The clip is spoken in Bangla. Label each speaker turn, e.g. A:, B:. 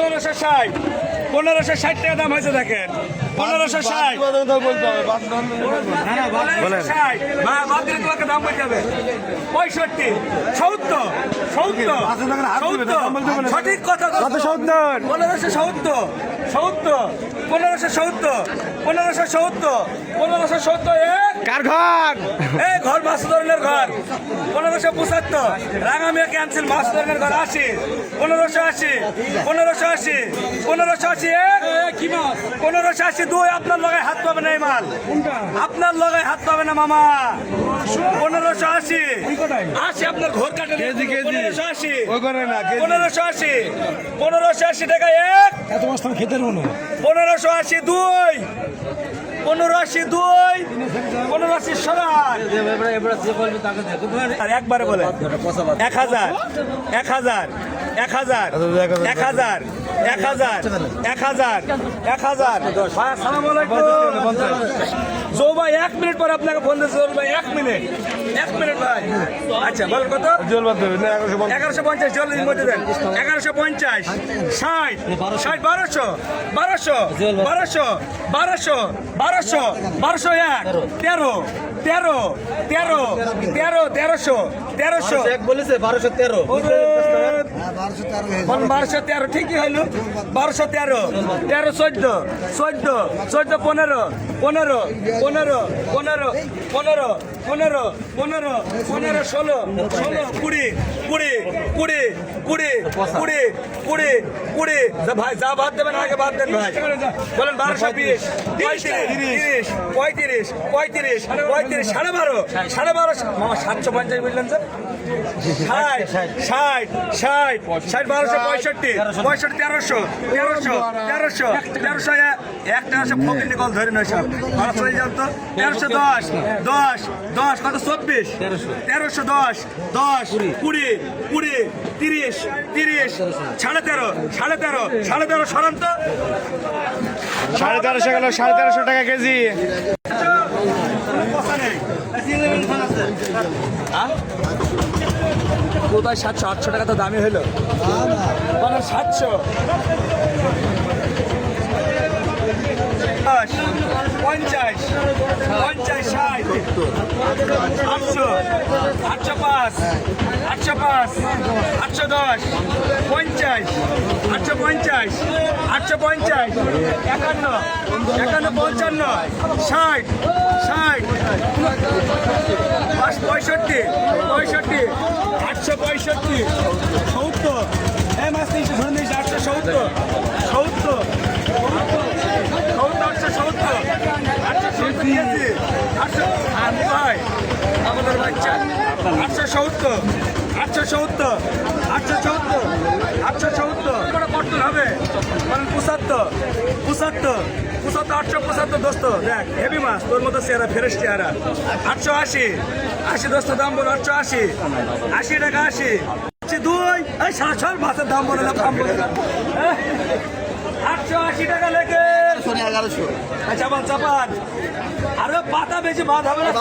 A: 1560 1560 টাকা দাম হয়েছে দেখেন 1560 বাদ দিলে তোমাকে দাম বলতে হবে 65 70 70 সঠিক কথা 1570
B: কার ঘর
A: এই ঘর মাছ ধরনের ঘর 1575 রাঙামিয়া ক্যান্সেল মাছ ধরনের ঘর 80 1580 কি মাছ 1580 দুই আপনার লগায় হাত পাবে না এই মাল আপনার লগায় হাত পাবে না মামা 1580 আপনার ঘর কাটে 1580 1580 টাকা এক
B: এত মাছ তুমি খেতে মনে
A: 1580 দুই 1580 সরান আর একবারে বলে 1000 আসসালামু আলাইকুম জো ভাই 1 মিনিট পর আপনাকে ফোন দিয়েছে জো ভাই 1 মিনিট ভাই আচ্ছা বল কত 1150 জলদির মধ্যে দেন 1150 60 1213 ঠিকই হইলো 1213 14 20 ভাই যা বাদ দেবেন আগে বাদ দেন ভাই বলেন 1220 35 সাড়ে বারো মামা 750 বুঝলেন স্যার 60 1265 1300 একটা ফকির কল ধরে নয় সব ভালো চলে যান তো 1310 কত 24 1310 20 30 13.5 সরান তো
B: 1350 গেল 1350 টাকা কেজি
A: কোথায় 700-800 টাকা তো দামি হইলো 700 50 60 800 805 810 50 850 51 60 65 865 70 এই মাছ নিয়েছে ধরে নিয়েছে 870 আমাদের বাচ্চা 870 পটল হবে মানে 75 দোস্ত দেখ হেভি মাছ তোর মতো চেহারা ফ্রেশ চেহারা 880 দোস্ত দাম বলো 880 টাকা 80 দুই এই সারা মাছের দাম বলে না দাম বলে 880 টাকা লেগে 1100 চাপান আরে পাতা বেশি ভাত হবে না